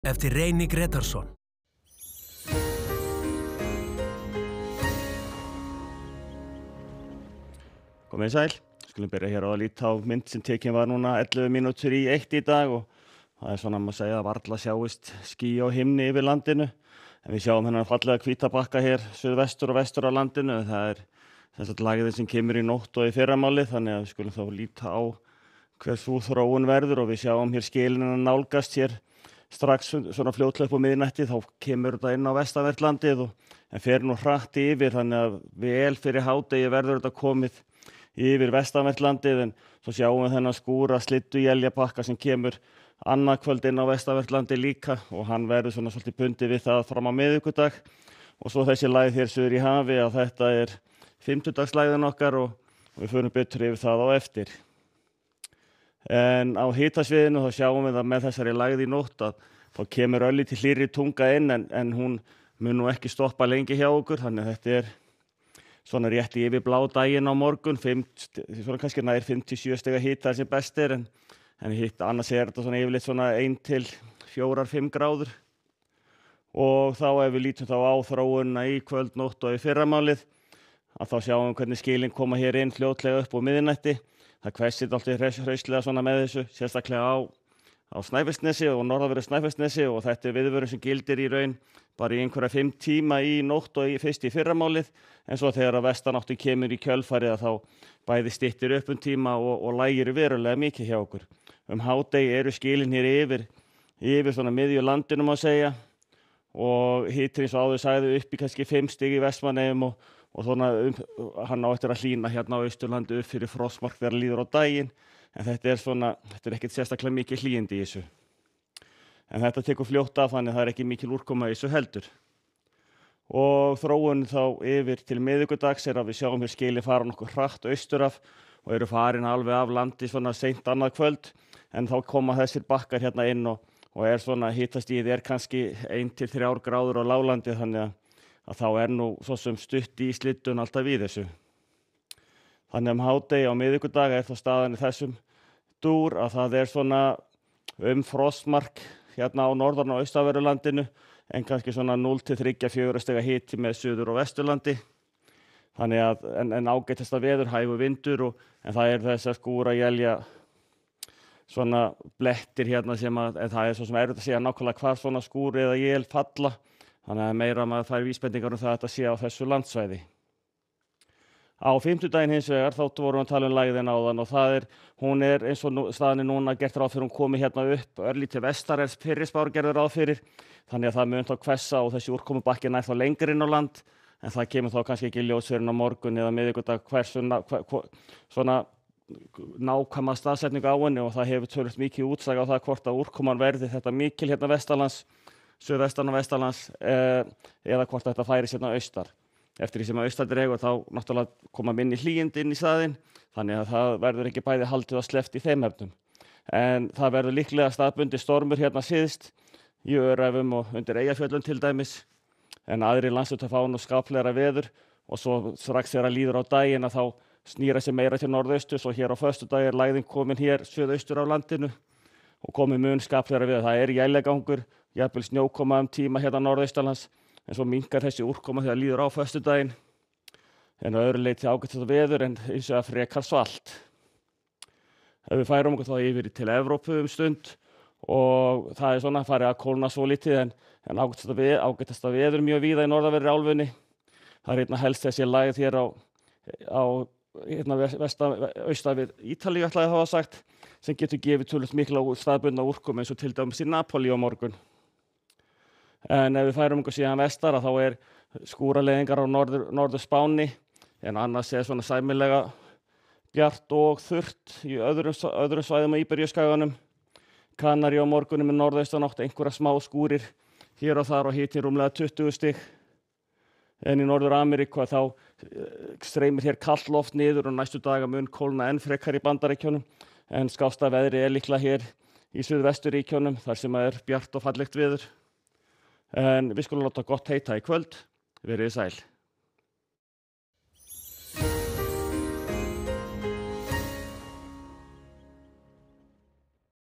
eftir Reyni Gretarsson. Komið sæl, skulum byrja hér á að líta á mynd sem tekin var núna 11 mínútur í 1 í dag og það er svona að segja að varla sjáist ský á himni yfir landinu. En við sjáum hennar fallega hvítabakka hér suðvestur og vestur á landinu. Það er sem sagt lagið sem kemur í nótt og í fyrramálið, þannig að við skulum þá líta á hver sú þróun verður og við sjáum hér skilin að nálgast hér strax svona fljótlega upp á miðnætti, þá kemur þetta inn á vestanvert landið en fer nú hratt yfir, þannig að vel fyrir hádegi verður þetta komið yfir vestanvert landið, en svo sjáum við þennan skúra slyddu éljapakka sem kemur annað kvöld inn á vestanvert landið líka og hann verður svona svolítið bundið við það fram á miðvikudag. Og svo þessi lægð hér suður í hafi að þetta er fimmtudagslægðin okkar og við förum betur yfir það á eftir. En á hitasviðinu þá sjáum við að með þessari lægð í nótt að þá kemur örlítið hlýrri tunga inn en hún mun nú ekki stoppa lengi hjá okkur, þannig að þetta er svona rétt yfir blá daginn á morgun, svona kannski nær 5-7 stiga hita sem best er, en hitt annars er þetta svona yfirleitt svona 1-4-5 gráður. Og þá ef við lítum þá á þróunina í kvöld, nótt og í fyrramálið, að þá sjáum við hvernig skilin koma hér inn fljótlega upp á miðnætti. Það hvessir alltaf hraustlega svona með þessu, sérstaklega á Snæfellsnesi og norðanverðu Snæfellsnesi og þetta er viðvörun sem gildir í raun bara í einhverja 5 tíma í nótt og fyrst í fyrramálið, en svo þegar að vestanáttin kemur í kjölfarið að þá bæði styttir upp tíma og lægir verulega mikið hjá okkur. Hádegi eru skilin hér yfir svona miðju landinu má segja og hittir eins og áður sagði upp í kannski 5 stig í Vestmannaeyjum og svona hann á eftir að hlýna hérna á Austurlandi upp fyrir frostmark þegar líður á daginn, en þetta er ekkert sérstaklega mikið hlýindi í þessu. En þetta tekur fljótt af, þannig það er ekki mikil úrkoma í þessu heldur. Og þróun þá yfir til miðvikudags er að við sjáum hér skilin fara nokkuð hratt austur af og eru farin alveg af landi svona seint annað kvöld, en þá koma þessir bakkar hérna inn og er svona hitastigið er kannski 1-3 gráður á láglandi, þannig að þá er nú svo sem stutt í sliddun alltaf við þessu. Þannig hádegi á miðvikudag er þá staðan í þessum dúr að það er svona frostmark hérna á norðan og austanverðu landinu, en kannski svona 0-3-4 stiga hiti með suður og vesturlandi. Þannig að en ágætasta veður, hægur vindur en það er þess að skúra élja svona blettir hérna en það er svo sem erfitt að segja nákvæmlega hvar svona skúr eða él falla. Þannig að meira maður fær vísbendingar það að þetta sé á þessu landsvæði. Á fimmtudaginn hins vegar þá vorum við að tala lægðina áðan og hún er eins og staðan núna gert ráð fyrir hún komi hérna upp örlítið vestar fyrri spár gerður ráð fyrir. Þannig að það mun þá hvessa og þessi úrkomubakki nær þá lengur inn á land, en það kemur þá kannski ekki ljós fyrir á morgun eða miðvikudag hversu svona nákvæma staðsetningu á henni, og það hefur töluvert mikið útslag á það hvort að úrkoman verði þetta mikil hérna vestanlands, suðvestan og vestanlands eða hvort þetta færi hérna austar. Eftir því sem að austar dregur þá náttúrulega koma minni hlýindi inn í staðinn, þannig að það verður ekki bæði haldið og sleppt í þeim efnum. En það verður líklega staðbundið stormur hérna syðst í Öræfum og undir Eyjafjöllum til dæmis, en aðrir landshlutar fá nú skaplegra veður og svo strax þegar líður á daginn að þá snýra sig meira til norðausturs og hér á föstudag er lægðin komin hér suðaustur á landinu og komin mun skaplegra veður. Það er éljagangur, jafnvel snjókoma tíma hérna norðaustanlands, en svo minnkar þessi úrkoma þegar líður á föstudaginn, en að öðru leyti ágætt veður en eins og að frekar svalt. Ef við færum okkur þá yfir til Evrópu stund og það er svona farið að kólna svo lítið, en ágættasta veður mjög víða í norðanverðri álfunni. Það er einna helst þessi lægð hér á austan við Ítalíu ætlaði að hafa sagt, sem getur gefið töluvert mikla staðbundna úrkomu eins og til dæmis í Napoli á morgun. En ef við færum okkur síðan vestar þá er skúraleiðingar á norður Spáni, en annars er svona sæmilega bjart og þurrt í öðrum svæðum á Íberíuskaganum. Kanarí á morgunum með norðaustanátt, einhverja smá skúrir hér og þar og hiti rúmlega 20 stig. En í Norður-Ameríku þá streymir hér kalt loft niður og næstu daga mun kólna enn frekar í Bandaríkjunum, en skásta veðri er líklega hér í Suðvesturíkjunum þar sem er bjart og fallegt veður. En við skulum láta gott heita í kvöld. Verið sæl.